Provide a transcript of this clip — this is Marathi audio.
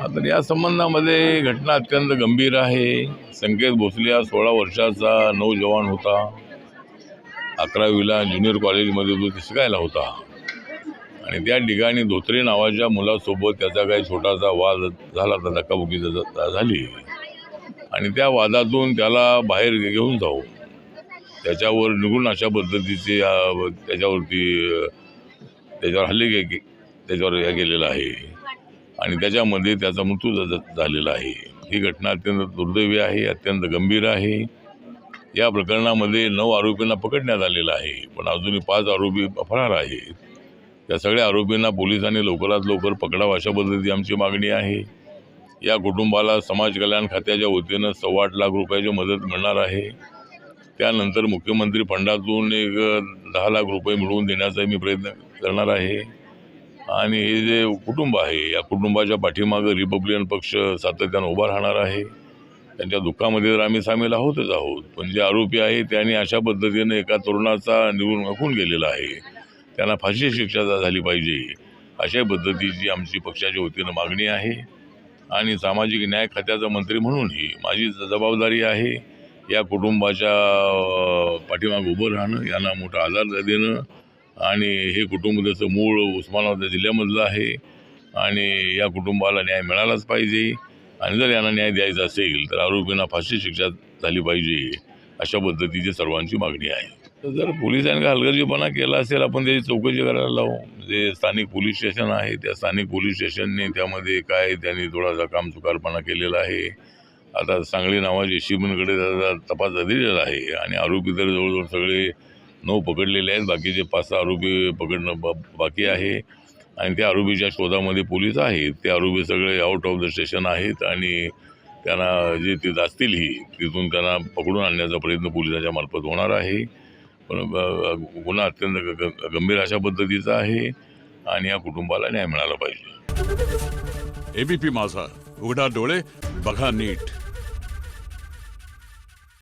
तर या संबंधामध्ये घटना अत्यंत गंभीर आहे। संकेत भोसले हा 16 वर्षाचा नौजवान होता। 11वीला ज्युनियर कॉलेजमध्ये तो शिकायला होता आणि त्या ठिकाणी धोत्रे नावाच्या मुलासोबत त्याचा काही छोटासा वाद झाला, तर धक्काबुक्की झाली आणि त्या वादातून त्याला बाहेर घेऊन जाऊ त्याच्यावर निघून अशा पद्धतीचे त्याच्यावर हल्ले त्याच्यावर केलेला आहे आणि त्याच्यामध्ये त्याचा मृत्यू झालेला आहे। ही घटना अत्यंत दुर्दैवी आहे, अत्यंत गंभीर आहे। या प्रकरणामध्ये 9 आरोपींना पकडण्यात आलेलं आहे, पण अजूनही 5 आरोपी फरार आहेत। त्या सगळ्या आरोपींना पोलिसांनी लवकरात लवकर पकडावं अशा पद्धतीची आमची मागणी आहे। या कुटुंबाला समाज कल्याण खात्याच्या वतीनं 8.25 लाख रुपयाची मदत मिळणार आहे। त्यानंतर मुख्यमंत्री फंडातून एक 10 लाख रुपये मिळवून देण्याचा मी प्रयत्न करणार आहे आणि हे जे कुटुंब आहे या कुटुंबाच्या पाठीमागे रिपब्लिकन पक्ष सातत्यानं उभा राहणार आहे। त्यांच्या दुःखामध्ये तर आम्ही सामील आहोतच आहोत, पण जे आरोपी आहे त्यांनी अशा पद्धतीने एका तरुणाचा निवडून गेलेला आहे, त्यांना फाशी शिक्षा झाली पाहिजे अशा पद्धतीची आमची पक्षाच्या वतीनं मागणी आहे। आणि सामाजिक न्याय खात्याचा मंत्री म्हणूनही माझी जबाबदारी आहे या कुटुंबाच्या पाठीमागे उभं राहणं, यांना मोठा आधार देणं आणि हे कुटुंब त्याचं मूळ उस्मानाबाद जिल्ह्यामधलं आहे आणि या कुटुंबाला न्याय मिळालाच पाहिजे आणि जर यांना न्याय द्यायचा असेल तर आरोपींना फाशी शिक्षा झाली पाहिजे अशा पद्धतीची सर्वांची मागणी आहे। तर जर पोलिसांनी हलगर्जीपणा केला असेल आपण त्याची चौकशी करायला लावू। जे स्थानिक पोलीस स्टेशन आहे त्या स्थानिक पोलीस स्टेशनने त्यामध्ये काय त्यांनी थोडासा कामचुकारपणा केलेला आहे। आता सांगली नावाच्या शिबनकडे त्याचा तपास दिलेला आहे आणि आरोपी तर जवळजवळ सगळे 9 पकडलेले आहेत, बाकीचे 5-6 आरोपी पकडणं बाकी आहे आणि त्या आरोपीच्या शोधामध्ये पोलीस आहेत। ते आरोपी सगळे आउट ऑफ द स्टेशन आहेत आणि त्यांना जे ते असतील तिथून त्यांना पकडून आणण्याचा प्रयत्न पोलिसाच्या मार्फत होणार आहे। पण गुन्हा अत्यंत गंभीर अशा पद्धतीचा आहे आणि या कुटुंबाला न्याय मिळाला पाहिजे। एबीपी माझा, उघडा डोळे बघा नीट।